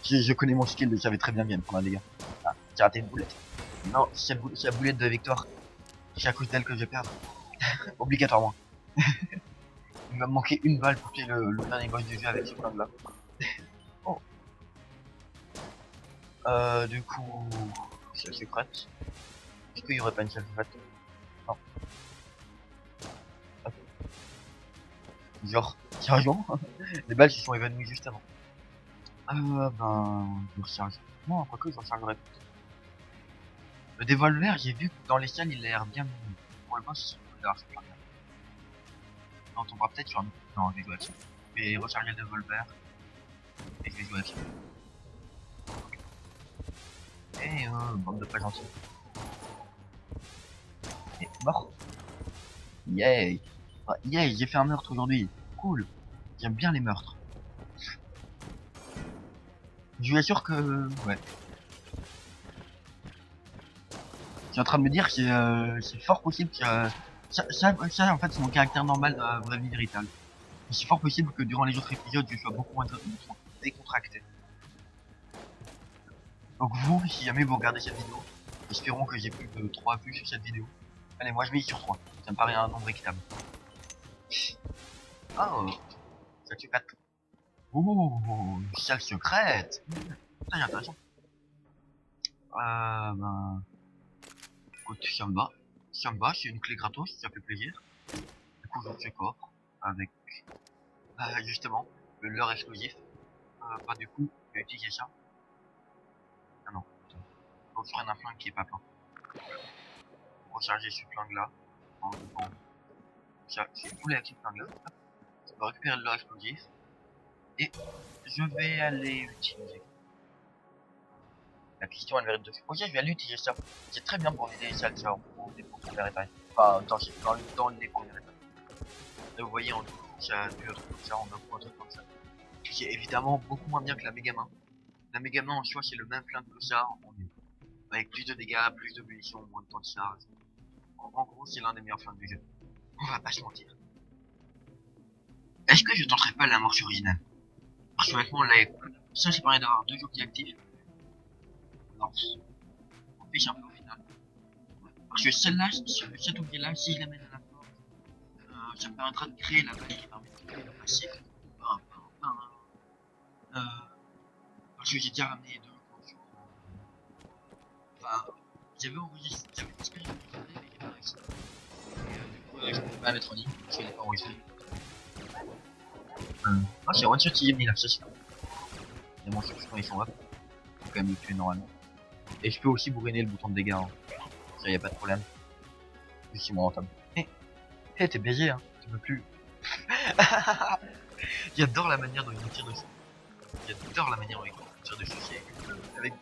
A: Je connais mon skill, je savais très bien qu'il allait me prendre un dégât. Ah, j'ai raté une boulette. Non, c'est la boulette de victoire. C'est à cause d'elle que je vais perdre. Obligatoirement. Il va me manquer une balle pour tuer le dernier boss du jeu avec ce flingue là. Oh. Du coup, c'est secrète. Est-ce qu'il y aurait pas une seule secrète? Non. Hop. Genre, sérieusement? Les balles se sont évanouies juste avant. Ben, je me recharge. Non, quoique je rechargerai plus. Le dévolver, j'ai vu que dans les salles, il a l'air bien mignon. Pour le boss, il a l'air super bien. Non, on tombera peut-être sur un... Non, je vais jouer avec ça. Je vais recharger le dévolver. Et je vais jouer avec ça. Et bande de pas gentils. Et mort. Yay. Ah, yay, j'ai fait un meurtre aujourd'hui. Cool. J'aime bien les meurtres. Je vous assure que... Ouais. Je suis en train de me dire que c'est fort possible que... ça, en fait, c'est mon caractère normal dans la vraie vie véritable. C'est fort possible que durant les autres épisodes, je sois beaucoup moins décontracté. Donc vous, si jamais vous regardez cette vidéo, espérons que j'ai plus de 3 vues sur cette vidéo. Allez, moi je mets sur 3. Ça me paraît un nombre équitable. Oh, ça tue 4. Ouh, salle secrète. Ça, c'est intéressant. Ben... Écoute, Siamba. Siamba, c'est une clé gratos, ça fait plaisir. Du coup, je fais coffre avec... justement, le leurre explosif. Bah du coup, je vais utiliser ça. Ah non, putain. Faut que je prenne un flingue qui est pas plein. Recharger ce flingue là. Ça, c'est cool avec ce flingue là. Je vais récupérer le leurre explosif. Et je vais aller utiliser. La question elle mérite de... Ok, je vais aller utiliser ça. C'est très bien pour vider les salles, ça, pour les premières étages. Enfin, dans les premières étages. Et vous voyez, on ça deux trucs comme ça, on a un truc comme ça. C'est évidemment beaucoup moins bien que la Megaman. La Megaman en soi, c'est le même flingue que ça, avec plus de dégâts, plus de munitions, moins de temps de charge. En gros, c'est l'un des meilleurs flingues du jeu. On va pas se mentir. Est-ce que je tenterai pas la marche originale? Parce que honnêtement, là, ça c'est pareil d'avoir deux jockey actifs. Non, on pêche un peu au final. Parce que celle-là, cet objet-là, si je l'amène à la force, ça me permettra de créer la balle qui permet de créer le passif. Euh, Parce que j'ai déjà ramené deux conditions. Enfin, j'avais enregistré, j'avais espéré enregistrer, mais j'ai pas réussi. Du coup, je peux pas la mettre en ligne, parce qu'elle est pas enregistrée. Ah, c'est one shot 6ème là, ça c'est cool. Évidemment, je sais quand ils sont up. Faut quand même le tuer normalement. Et je peux aussi bourriner le bouton de dégâts. Hein. Ça, y a pas de problème. Juste, c'est moins rentable. T'es baisé, hein. Tu peux plus. J'adore la manière dont ils tirent dessus. J'adore la manière dont ils tirent dessus. Avec,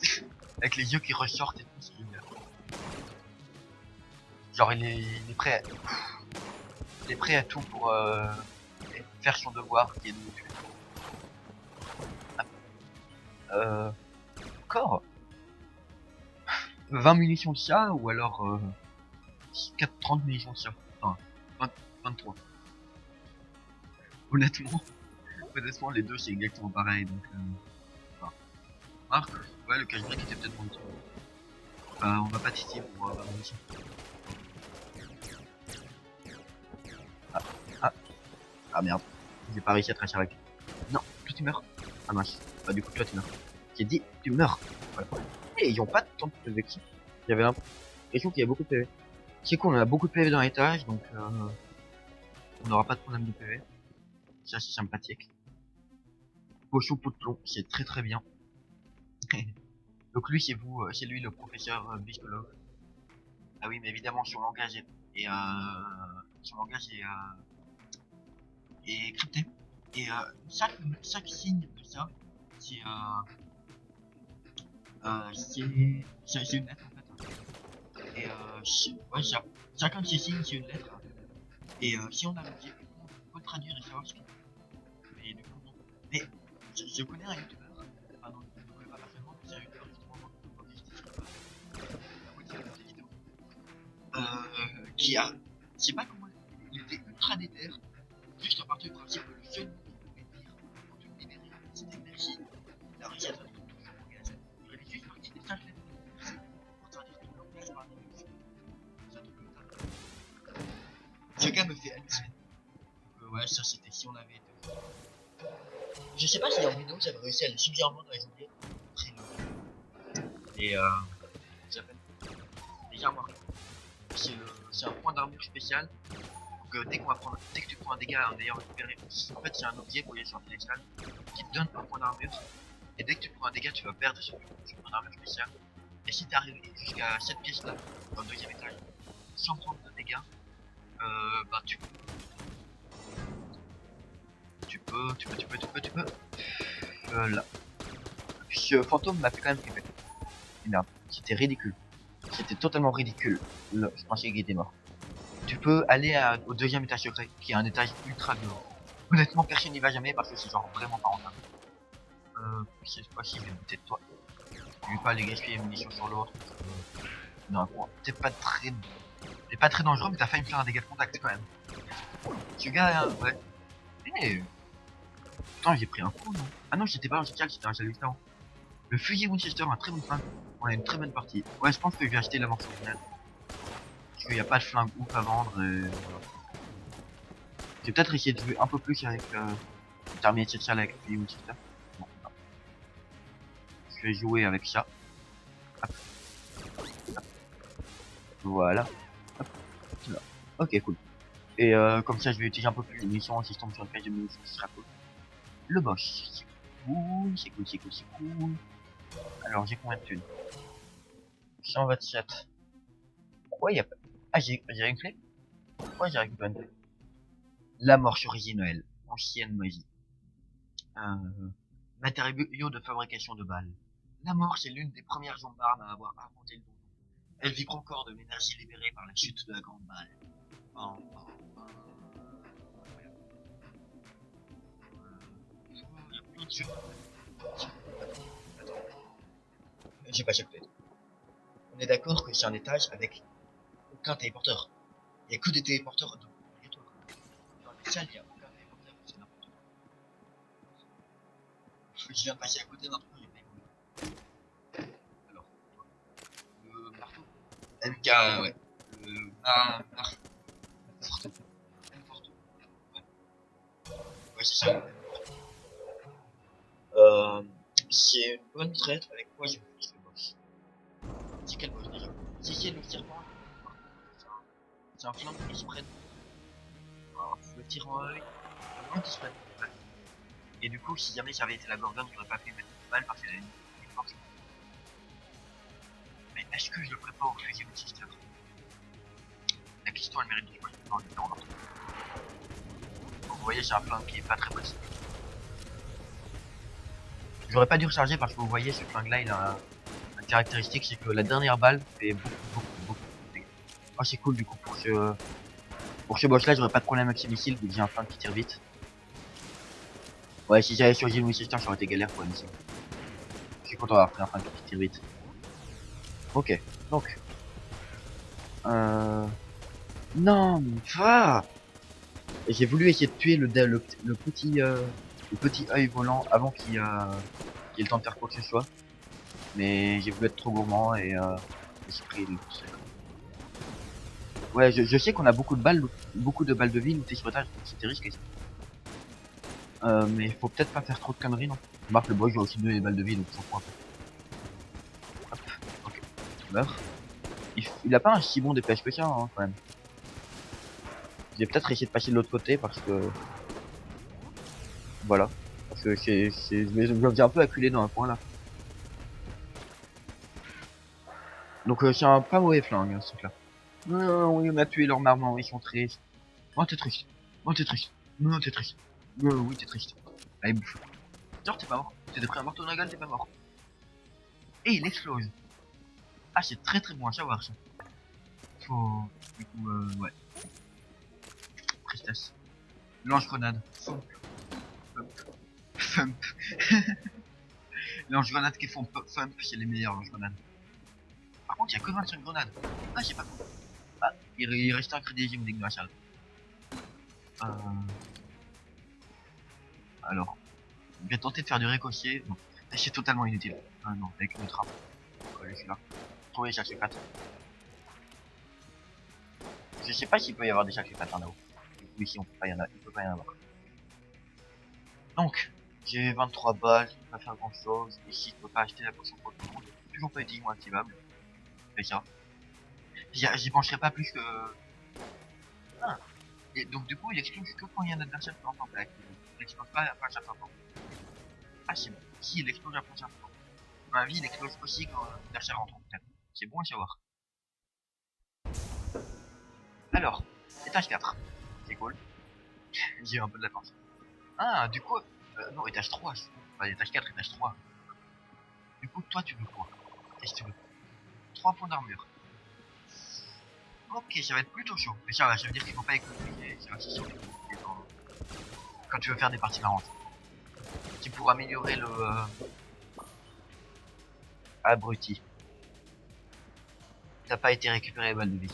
A: avec les yeux qui ressortent et tout, c'est génial. Genre, il est prêt à... Il est prêt à tout pour faire son devoir, qui est de nous tuer. Encore 20 munitions de ça, ou alors 30 munitions de ça. Enfin, 23. Honnêtement, les deux c'est exactement pareil, donc... Enfin, Marc, ouais, le cashback était peut-être bon. On va pas titiller pour 20 munitions. Ah merde, j'ai pas réussi à tracer avec. Non, toi tu meurs. Ah mince, bah du coup toi tu meurs. J'ai dit, tu meurs. Voilà. Et ils ont pas tant de PV que ça. J'avais l'impression qu'il y a beaucoup de PV. C'est cool, on a beaucoup de PV dans l'étage, donc on n'aura pas de problème de PV. Ça c'est sympathique. Potion pot de plomb, c'est très très bien. Donc lui c'est vous, c'est lui le professeur Biscolov. Ah oui mais évidemment son langage est crypté. Et chaque signe de ça, c'est c'est une lettre en fait. Et ouais, chacun de ces signes c'est une lettre. Et si on a l'objet, on peut le traduire et savoir ce qu'il veut. Mais du coup non. Mais je connais un youtubeur, enfin non, je ne connais pas personnellement, mais c'est un youtubeur justement dont j'étais sur la moitié de ses vidéos. Qui a, je sais pas comment, il était ultra déter, juste à partir du principe que le seul mot qu'il pouvait dire pour te libérer, c'était merci. Il a réussi à traduire tout son langage. Il avait juste parti des 5 lettres de merci pour traduire tout le langage par des mots. C'est un truc comme ça. Ce gars me fait halluciner. Ouais, ça c'était si on avait été. Je sais pas si en vidéo j'avais réussi à le suggérer dans les oubliés. Après le. Et j'appelle. Déjà moi. C'est un point d'armure spécial. Donc dès que tu prends un dégât, un dégât récupéré, en fait c'est un objet pour sur un piédestal qui te donne un point d'armure. Et dès que tu prends un dégât, tu vas perdre ce point d'armure spécial. Et si tu arrives jusqu'à cette pièce là, dans le deuxième étage, sans prendre de dégâts, bah tu peux. Là. Ce fantôme m'a fait quand même flipper. Merde, c'était ridicule. C'était totalement ridicule. Là, je pensais qu'il était mort. Tu peux aller au deuxième étage secret, qui est un étage ultra violent. Honnêtement, personne n'y va jamais parce que c'est genre vraiment pas rentable. Je sais pas si je vais buter de toi. Je vais pas aller gaspiller mes munitions sur l'autre. Non, t'es pas très dangereux, mais t'as failli me faire un dégât de contact quand même. Ce gars, ouais. Eh, putain, j'ai pris un coup, non? Ah non, j'étais pas un social, j'étais un jalustant. Le fusil Winchester, un très bon flingue. On a une très bonne partie. Ouais, je pense que je vais acheter la morceau finale. Parce qu'il n'y a pas de flingue ouf à vendre. Et voilà. Je vais peut-être essayer de jouer un peu plus avec terminer cette salle avec le fusil Winchester. Bon, non. Je vais jouer avec ça. Hop. Hop. Voilà. Hop. Là. Ok, cool. Et comme ça, je vais utiliser un peu plus les munitions. Si je tombe sur une page de munitions, ce sera cool. Le boss. C'est cool. Alors, j'ai combien de thunes? 127. Pourquoi il y a pas... Ah, j'ai une clé? Pourquoi j'ai récupéré une clé? La marche originelle. Ancienne magie. Matériau de fabrication de balles. La morse est l'une des premières gendarmes à avoir inventé le donjon. Elle vibre encore de l'énergie libérée par la chute de la grande balle. Il y a plein de chutes. Attends. J'ai pas chopé. On est d'accord que c'est un étage avec aucun téléporteur. Il n'y a que des téléporteurs obligatoires. Dans les salles, il n'y a aucun téléporteur, c'est n'importe quoi. Je viens de passer à côté d'un truc, j'ai pas évolué. Alors, le marteau. MK, ouais. Le marteau. Ouais, ouais c'est ça. C'est une bonne traite avec quoi je vais faire le boss. C'est quel boss déjà? Si c'est le serpent, c'est un flingue qui se prenne. Alors, le tir en œil, le qui se prenne. Ouais. Et du coup, si jamais ça avait été la Gorgone, j'aurais pas pu mettre une balle parce qu'elle a une force. Mais est-ce que je le ferais pas au fusil Winchester? La question elle mérite du coup, non, donc vous voyez, j'ai un flingue qui est pas très précis. J'aurais pas dû recharger parce que vous voyez, ce flingue là, il a une caractéristique, c'est que la dernière balle fait beaucoup de dégâts. Oh, c'est cool du coup pour ce boss là, j'aurais pas de problème avec ces missiles vu que j'ai un flingue qui tire vite. Ouais, si j'avais choisi le Winchester, ça aurait été galère pour les missiles. Je suis content d'avoir pris un flingue qui tire vite. Ok, donc. Non, mais j'ai voulu essayer de tuer le petit œil volant avant qu'il ait le temps de faire quoi que ce soit. Mais j'ai voulu être trop gourmand et j'ai pris le seul. Ouais, je sais qu'on a beaucoup de balles de vie lootées sur étage, c'était risqué. Mais faut peut-être pas faire trop de conneries, non? Marc, le bois, j'ai aussi donné des balles de vie, donc ça prend un peu. Hop, ok, tu meurs. Il a pas un si bon DPH que ça, hein, quand même. Je vais peut-être essayer de passer de l'autre côté parce que... Voilà. Parce que je me faisais un peu acculé dans un coin là. Donc c'est un pas mauvais flingue, hein, ce truc là. Non, oui, on a tué leur maman, ils sont tristes. Oh, t'es triste. Oh, t'es triste. Non, t'es triste. Oui, t'es triste. Allez, bouffe. Genre, t'es pas mort. T'es pris un marteau dans la gueule, t'es pas mort. Et il explose. Ah, c'est très très bon à savoir ça. Faut. Du coup, ouais. Tristesse. Lance-grenade. Thump. Thump. Lance-grenade qui font thump, c'est les meilleurs lance-grenades. Par contre, il y a que 25 grenades. Ah, j'ai pas compris. Ah, il reste un crédit deuxième de la salle. Alors, je vais tenter de faire du ricochet. Non, c'est totalement inutile. Ah non, avec le train. Ouais, je suis là. Trouver les chaque 4. Je sais pas s'il peut y avoir des chaque 4 en haut. Du coup, ici, on peut pas y en avoir. Il peut pas y en avoir. Donc, j'ai 23 balles, je peux pas faire grand chose. Ici, je peux pas acheter la potion pour tout le monde. Toujours pas utilement activable. C'est ça. J'y pencherai pas plus que. Ah. Et donc, du coup, il explose que quand il y a un adversaire qui rentre en plaque. Il explose pas à chaque fois. Ah, c'est bon. Si, il explose après chaque fois. À mon avis, il explose aussi quand l'adversaire rentre en plaque. C'est bon à savoir. Alors, étage 4. C'est cool. J'ai eu un peu de latence. Ah, du coup, non, étage 3. Enfin, étage 4, étage 3. Du coup, toi, tu veux quoi? Qu'est-ce que tu veux? 3 points d'armure. Ok, ça va être plutôt chaud. Mais ça va, ça veut dire qu'il faut pas économiser. C'est aussi chaud. Quand tu veux faire des parties marrantes. C'est pour améliorer le abruti. T'as pas été récupéré les balles de vie.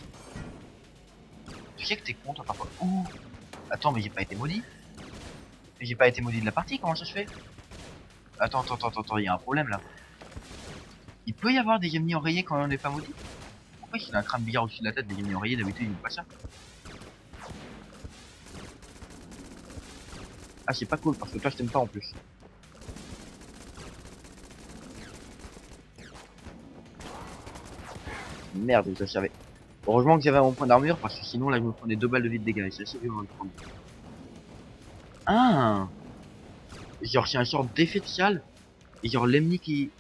A: Tu sais que t'es con toi parfois. Ouh. Attends, mais j'ai pas été maudit. Mais j'ai pas été maudit de la partie, comment ça se fait? Attends, il y a un problème là. Il peut y avoir des ennemis enrayés quand on n'est pas maudit? Pourquoi il a un crâne bizarre au-dessus de la tête des ennemis enrayés? D'habitude il veut pas ça. Ah, c'est pas cool parce que toi je t'aime pas en plus. Merde, je savais. Heureusement que j'avais mon point d'armure parce que sinon là je me prenais 2 balles de vie de dégâts et c'est assez violent de prendre. Ah, genre c'est un sort d'effet de salle et genre l'ennemi qui...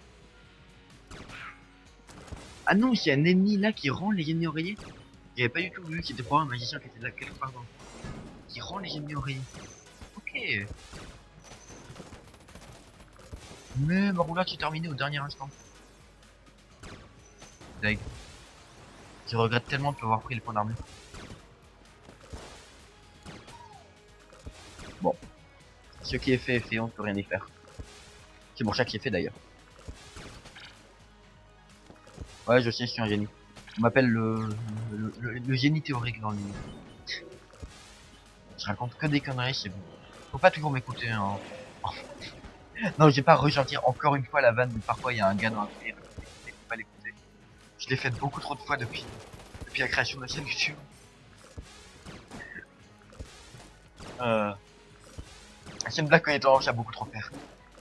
A: Ah non, c'est un ennemi là qui rend les ennemis enrayés. J'avais pas du tout vu qu'il était pas un magicien qui était là quelque part dans... Qui rend les ennemis enrayés. Ok. Mais ma roulade s'est terminée au dernier instant. Deg. Je regrette tellement de pas avoir pris le point d'armure. Bon. Ce qui est fait, on ne peut rien y faire. C'est pour ça qu'il est fait d'ailleurs. Ouais, je sais, je suis un génie. On m'appelle le génie théorique dans le milieu. Je raconte que des conneries, c'est bon. Faut pas toujours m'écouter, hein. Non, j'ai pas ressentir encore une fois la vanne, mais parfois il y a un gars dans un délire. Faut pas l'écouter. Je l'ai fait beaucoup trop de fois depuis la création de la chaîne YouTube. C'est une blague que j'ai tendance à beaucoup trop faire.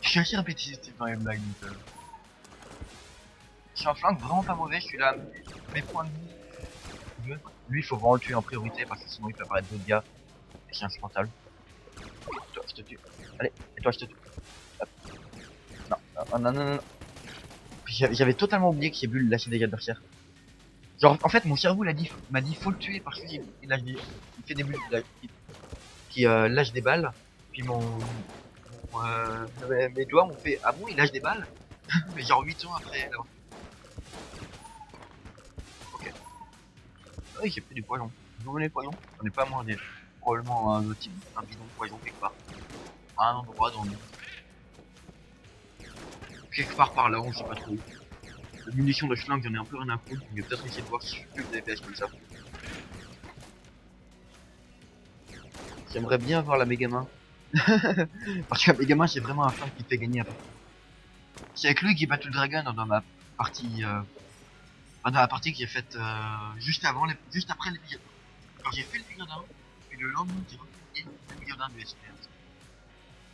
A: Je suis assez répétitif dans les blagues, donc je suis un flingue vraiment pas mauvais, je suis là, mes points de vie. Lui, il faut vraiment le tuer en priorité parce que sinon il peut apparaître d'autres gars. Et c'est insupportable. Toi, je te tue. Allez, et toi, je te tue. Hop. Non, non. J'avais totalement oublié que ces bulles lâchaient des adversaires. Genre, en fait, mon cerveau m'a dit faut le tuer parce qu'il lâche il fait des bulles qui lâche des balles. Puis mes doigts m'ont fait ah bon, il lâche des balles. Mais genre 8 ans après. Là. Ok. Ah oui, j'ai pris du poison. Vous voulez poison? On n'est pas à manger. Probablement un autre type, un bidon de poison quelque part. À un endroit dans le... Quelque part par là, on sait pas trop. La munition de schlingue, j'en ai un peu rien à foutre. Je vais peut-être essayer de voir si je peux plus de DPS comme ça. J'aimerais bien voir la Megamin. Parce que la Megamin, c'est vraiment un flingue qui te fait gagner après. C'est avec lui qui bat le dragon dans ma partie... dans la partie que j'ai faite juste après l'épisode. Quand j'ai fait l'épisode 1, puis le lendemain j'ai refait une game, l'épisode 1 du SPS.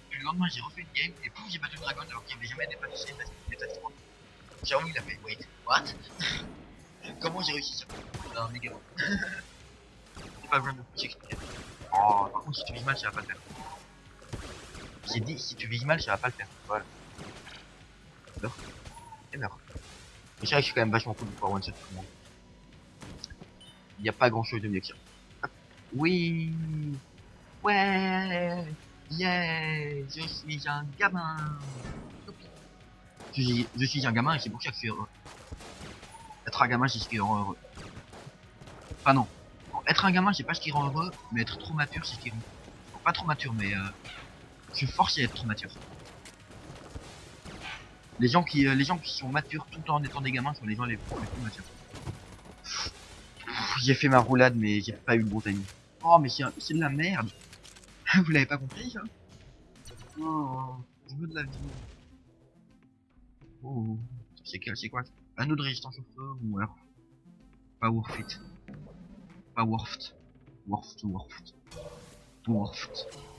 A: Puis le lendemain j'ai refait une game, et pouf j'ai battu le dragon alors qu'il n'y avait jamais dépassé les tâches 3. Jérôme il a fait, wait, what? Comment j'ai réussi ça? Un méga bon. C'est pas besoin de plus expliquer. Oh, par contre si tu vises mal ça va pas le faire. J'ai dit si tu vises mal ça va pas le faire. Voilà. Meurs. Et meurs. Mais c'est vrai que c'est quand même vachement cool de pouvoir one shot tout le monde. Il n'y a pas grand chose de mieux que ça. Oui. Ouais. Yeah, je suis un gamin. Je suis un gamin et c'est pour ça que je suis heureux. Être un gamin, c'est ce qui rend heureux. Enfin non. Bon, être un gamin, c'est pas ce qui rend heureux, mais être trop mature, c'est ce qui rend. Bon, pas trop mature, mais je suis forcé à être trop mature. Les gens qui sont matures tout le temps en étant des gamins sont les gens les plus matures. J'ai fait ma roulade, mais j'ai pas eu le bon timing. Oh, mais c'est de la merde. Vous l'avez pas compris, ça? Oh, je veux de la vie. Oh, c'est quoi? Un autre résistance au feu ou alors pas worth it. Pas worth. Worth.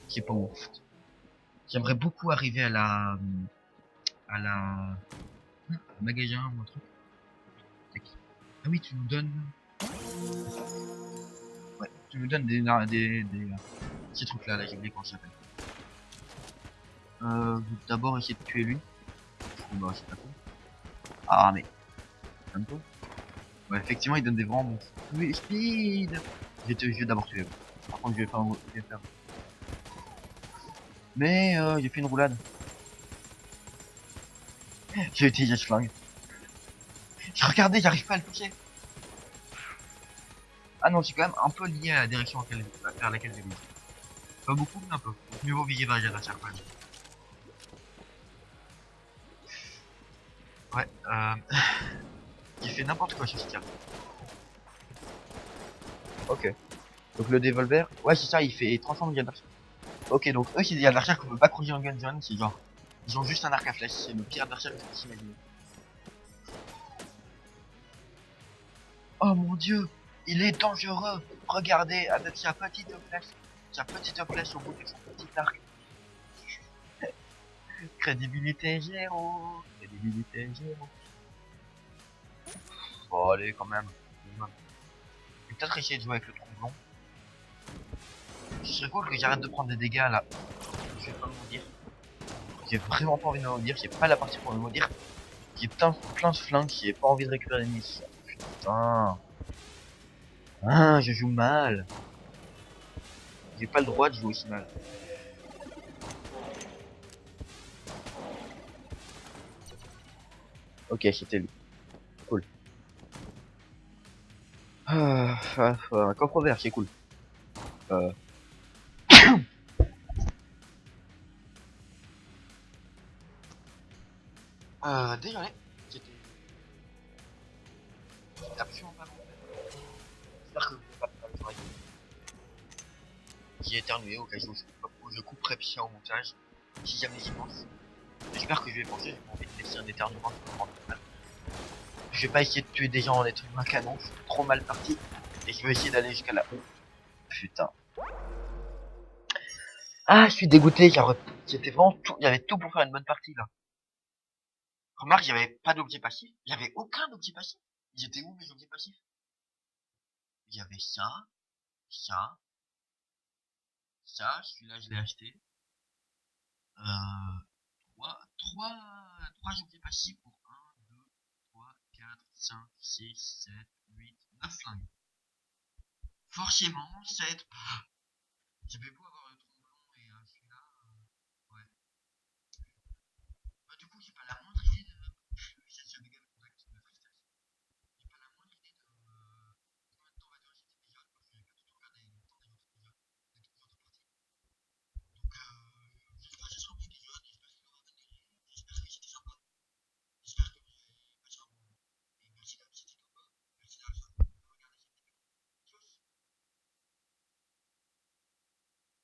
A: C'est pas worth. J'aimerais beaucoup arriver à la magasin ou un truc. Ah oui, tu nous donnes. Ouais, tu nous donnes des ces trucs là, j'ai oublié comment ça s'appelle. D'abord essayer de tuer lui. Bah c'est pas cool. Ah mais un peu. Ouais, effectivement il donne des vents bons. Oui, speed. Je vais d'abord tuer. Par contre je vais faire. Mais j'ai fait une roulade. J'ai utilisé ce flingue. Regardez, j'arrive pas à le toucher. Ah non, c'est quand même un peu lié à la direction vers laquelle je vise. Pas beaucoup, mais un peu. Donc, mieux vaut viser vers les adversaires quand même. Ouais, j'ai fait n'importe quoi sur ce tir. Ok. Donc le dévolver, ouais c'est ça, il fait 300 de adversaires. Ok, donc eux c'est des adversaires qu'on peut pas croiser en gun zone, c'est genre, ils ont juste un arc à flèche, c'est le pire adversaire que je puisse imaginer. Oh mon dieu, il est dangereux. Regardez, avec sa petite flèche au bout de son petit arc. Crédibilité zéro, crédibilité zéro. Bon allez quand même. Je vais peut-être essayer de jouer avec le tromblon. Ce serait cool que j'arrête de prendre des dégâts là. Je vais pas me dire. J'ai vraiment pas envie de me dire, j'ai pas la partie pour me dire. J'ai plein de flingues, j'ai pas envie de récupérer les munitions. Putain. Ah, je joue mal. J'ai pas le droit de jouer aussi mal. Ok, c'était lui. Cool. Un coffre vert, c'est cool. Euh... Désolé. C'était absolument pas bon. J'espère que vous n'avez pas pris mal l'oreille. J'ai éternué au cas où je couperai bien au montage. Si jamais j'y pense. J'espère que je vais penser, j'ai pas envie de laisser un éternuement qui me prend mal. Je vais pas essayer de tuer des gens en étant un canon, je suis trop mal parti. Et je vais essayer d'aller jusqu'à là. Putain. Ah, je suis dégoûté, c'était vraiment tout, il y avait tout pour faire une bonne partie là. Remarque, il y avait pas d'objet passif. Il y avait aucun objet passif. Ils étaient où mes objets passifs? Il y avait ça, celui-là je l'ai acheté. Euh, trois objets passifs pour un, 2, 3, 4, 5, 6, 7, 8, 9 flingues. Forcément, 7. J'ai pu